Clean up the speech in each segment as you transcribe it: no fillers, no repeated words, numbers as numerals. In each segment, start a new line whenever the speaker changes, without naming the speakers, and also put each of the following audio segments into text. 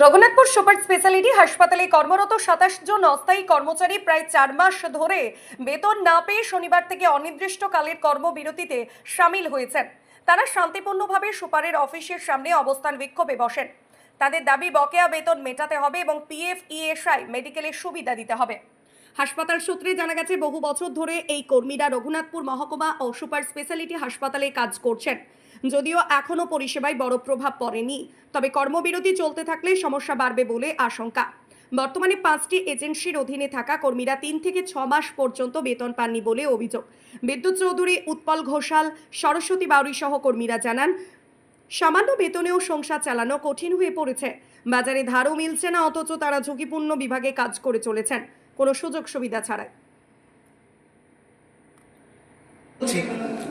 Raghunathpur super speciality হাসপাতালে কর্মরত ২৭ জন অস্থায়ী কর্মচারী প্রায় ৪ মাস ধরে বেতন না পেয়ে শনিবার থেকে অনির্দিষ্টকালের কর্মবিরতিতে সামিল হয়েছেন। তারা শান্তিপূর্ণভাবে সুপারের অফিসের সামনে অবস্থান বিক্ষোভে বসেন। তাদের দাবি বকেয়া বেতন মেটাতে হবে এবং পিএফ, ইএসআই, মেডিকেলের সুবিধা দিতে হবে। হাসপাতাল সূত্রে জানা গেছে, বহু বছর ধরে এই কর্মীরা রঘুনাথপুর মহকুমা ও সুপার স্পেশালিটি হাসপাতালে কাজ করছেন। যদিও এখনও পরিষেবায় বড় প্রভাব পড়েনি, তবে কর্মবিরতি চলতে থাকলে সমস্যা বাড়বে বলে আশঙ্কা। বর্তমানে 5টি এজেন্সির অধীনে থাকা কর্মীরা 3 থেকে 6 মাস পর্যন্ত বেতন পাননি বলে অভিযোগ। বিদ্যুৎ চৌধুরী, উৎপল ঘোষাল, সরস্বতী বাউরি সহ কর্মীরা জানান, সামান্য বেতনেও সংসার চালানো কঠিন হয়ে পড়েছে। বাজারে ধারও মিলছে না, অথচ তারা ঝুঁকিপূর্ণ বিভাগে কাজ করে চলেছেন কোনো সুযোগ সুবিধা ছাড়াই।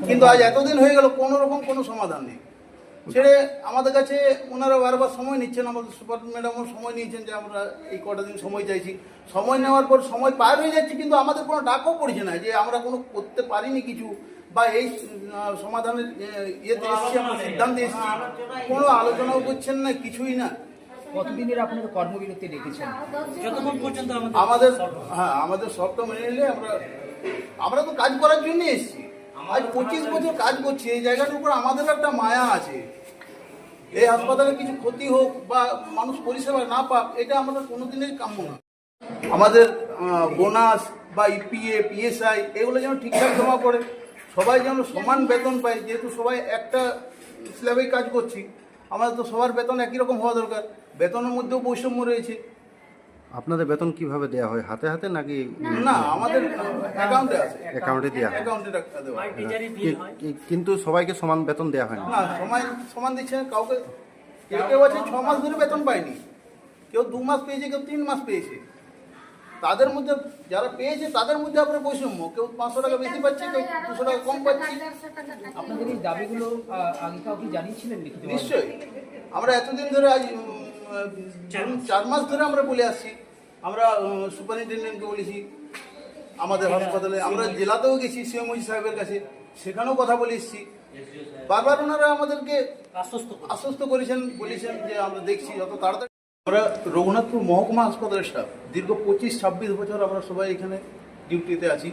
কিন্তু আজ এতদিন হয়ে গেল কোনো রকম কোনো সমাধান নেই। ছেড়ে আমাদের কাছে ওনারা বারবার সময় নিচ্ছেন, আমাদের সুপার ম্যাডামও সময় নিয়েছেন যে আমরা এই কটা দিন সময় চাইছি। সময় নেওয়ার পর সময় পার হয়ে যাচ্ছে, কিন্তু আমাদের কোনো ডাকও পড়ছে না যে আমরা কোনো করতে পারিনি কিছু, বা এই সমাধানের ইয়েতে এসেছি, আমরা সিদ্ধান্তে এসেছি, কোনো আলোচনাও করছেন না, কিছুই না।
কতদিনের আপনাদের কর্মবিরতি রেখেছেন?
যতক্ষণ পর্যন্ত
আমাদের সবটা মেনে নিলে আমরা তো কাজ করার জন্য এসেছি। আজ 25 বছর কাজ করছি এই জায়গাটার উপর, আমাদের একটা মায়া আছে। এই হাসপাতালে কিছু ক্ষতি হোক বা মানুষ পরিষেবা না পাক, এটা আমাদের কোনোদিনই কাম্য না। আমাদের বোনাস বা ইপিএফ, পিএসআই এগুলো যেন ঠিকঠাক জমা পড়ে, সবাই যেন সমান বেতন পায়। যেহেতু সবাই একটা স্ল্যাবেই কাজ করছি, আমাদের তো সবার বেতন একই রকম হওয়া দরকার। বেতনের মধ্যেও বৈষম্য রয়েছে।
আপনাদের বেতন কিভাবে দেওয়া হয়? হাতে হাতে নাকি?
না, আমাদের অ্যাকাউন্টে আছে,
অ্যাকাউন্টে দেওয়া হয়।
অ্যাকাউন্টে দেওয়া হয়।
কিন্তু সবাইকে সমান বেতন দেওয়া হয় না।
না, সমান দিচ্ছে না। কাউকে কেউ আছে 6 মাস ধরে বেতন পায়নি, কেউ 2 মাস পেয়েছে, কেউ 3 মাস পেয়েছে। তাদের মধ্যে যারা পেয়েছে তাদের মধ্যে আপনার বৈষম্য, কেউ 500 টাকা বেশি পাচ্ছে, কেউ 200 টাকা কম পাচ্ছে।
আপনাদের এই দাবিগুলো আগে কাউকে জানিয়েছিলেন লিখিত?
নিশ্চয়ই, আমরা এতদিন ধরে আজ 4 মাস ধরে আমরা বলে আসছি। আমরা সুপারিনটেন্ডেন্টকে বলেছি, আমাদের হাসপাতালে আমরা জেলাতেও গেছি সিএমওই সাহেবের কাছে, সেখানেও কথা বলে এসেছি। বারবার ওনারা আমাদেরকে আশ্বস্ত করেছেন, বলেছেন যে আমরা দেখছি যত তাড়াতাড়ি। আমরা রঘুনাথপুর মহকুমা হাসপাতালের স্টাফ, দীর্ঘ 25-26 বছর আমরা সবাই এখানে ডিউটিতে আছি।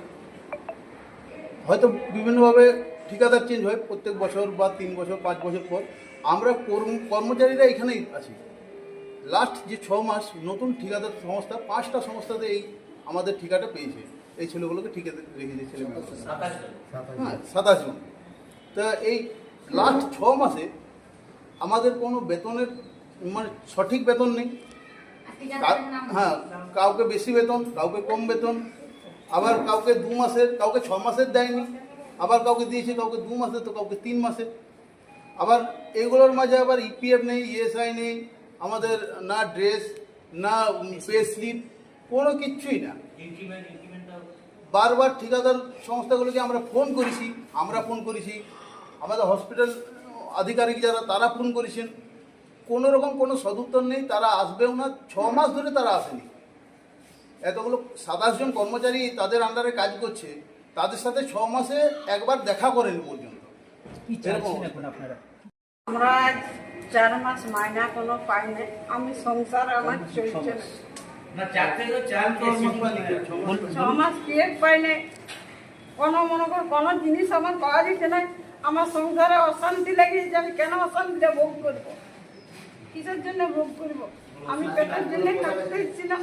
হয়তো বিভিন্নভাবে ঠিকাদার চেঞ্জ হয় প্রত্যেক বছর বা 3 বছর 5 বছর পর। আমরা কর্মচারীরা এখানেই আছি। লাস্ট যে 6 মাস নতুন ঠিকাদার সংস্থা 5টা সংস্থাতে এই আমাদের ঠিকাটা পেয়েছে। এই ছেলেগুলোকে ঠিকাতে রেখেছে ছেলেমেয়ে। 27 জন। তা এই লাস্ট 6 মাসে আমাদের কোনো বেতনের মানে সঠিক বেতন নেই। কাউকে বেশি বেতন, কাউকে কম বেতন, আবার কাউকে 2 মাসের, কাউকে 6 মাসের দেয়নি, আবার কাউকে দিয়েছে কাউকে 2 মাসের, তো কাউকে 3 মাসের। আবার এগুলোর মাঝে আবার ইপিএফ নেই, ইএসআই নেই, আমাদের না ড্রেস, না পে স্লিপ, কোনো কিচ্ছুই না। বারবার ঠিকাদার সংস্থাগুলোকে আমরা ফোন করেছি, আমাদের হসপিটাল আধিকারিক যারা তারা ফোন করেছেন, কোনো রকম কোনো সদুত্তর নেই। তারা আসবেও না, 6 মাস ধরে তারা আসেনি। এতগুলো 27 জন কর্মচারী তাদের আন্ডারে কাজ করছে, তাদের সাথে 6 মাসে একবার দেখা করেনি পর্যন্ত।
কি চাইছেন এখন আপনারা?
আমরা 4 মাস মাইনা কোনো পাই না, আমি সংসার আমার চলছে না। 6 মাস পেয়ে পাই না, কোনো মনে করো কোনো জিনিস আমার পাওয়া যাচ্ছে না। আমার সংসারে অশান্তি লেগেছে, আমি কেন অশান্তিটা ভোগ করবো? কিসের জন্য ভোগ করবো? আমি পেটের জন্য থাকতে ইচ্ছি না।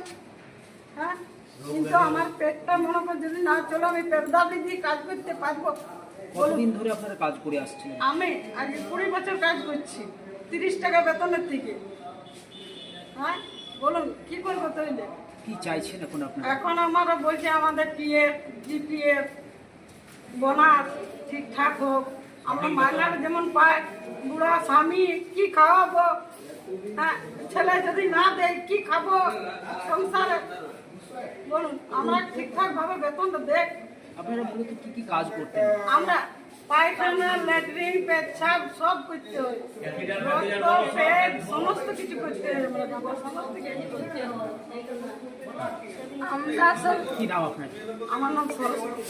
হ্যাঁ, কিন্তু আমার পেটটা মনে করো যদি না চলো, আমি পেট দাবি দিয়ে কাজ করতে পারবো?
কতদিন ধরে আপনারা কাজ করে আসছেন?
আমি আগে 20 বছর কাজ করছি 30 টাকা বেতনের থেকে। হ্যাঁ, বলুন কি করবো তাইলে?
কি চাইছেন এখন আপনারা?
এখন আমরা বলছি আমাদের পিএফ, জিপিএফ, বোনাস ঠিকঠাক হোক। আমরা মাইনার যেমন পাই, বুড়া স্বামী কি খাওয়াবো? হ্যাঁ, ছেলে যদি না দেয় কি খাবো সংসারে? বলুন, আমরা ঠিকঠাক ভাবে বেতনটা দেখ।
আপনারা মূলত কি কি কাজ করতেন?
আমরা পায়খানা, ল্যাট্রিন, পেচ্ছাপ সব করতে হয়, রক্ত, পেট সমস্ত কিছু করতে হয়। আমরা সমস্ত কিছু করতে হয়। আমরা সব।
কি নাম আপনার?
আমার নাম সরস্বতী।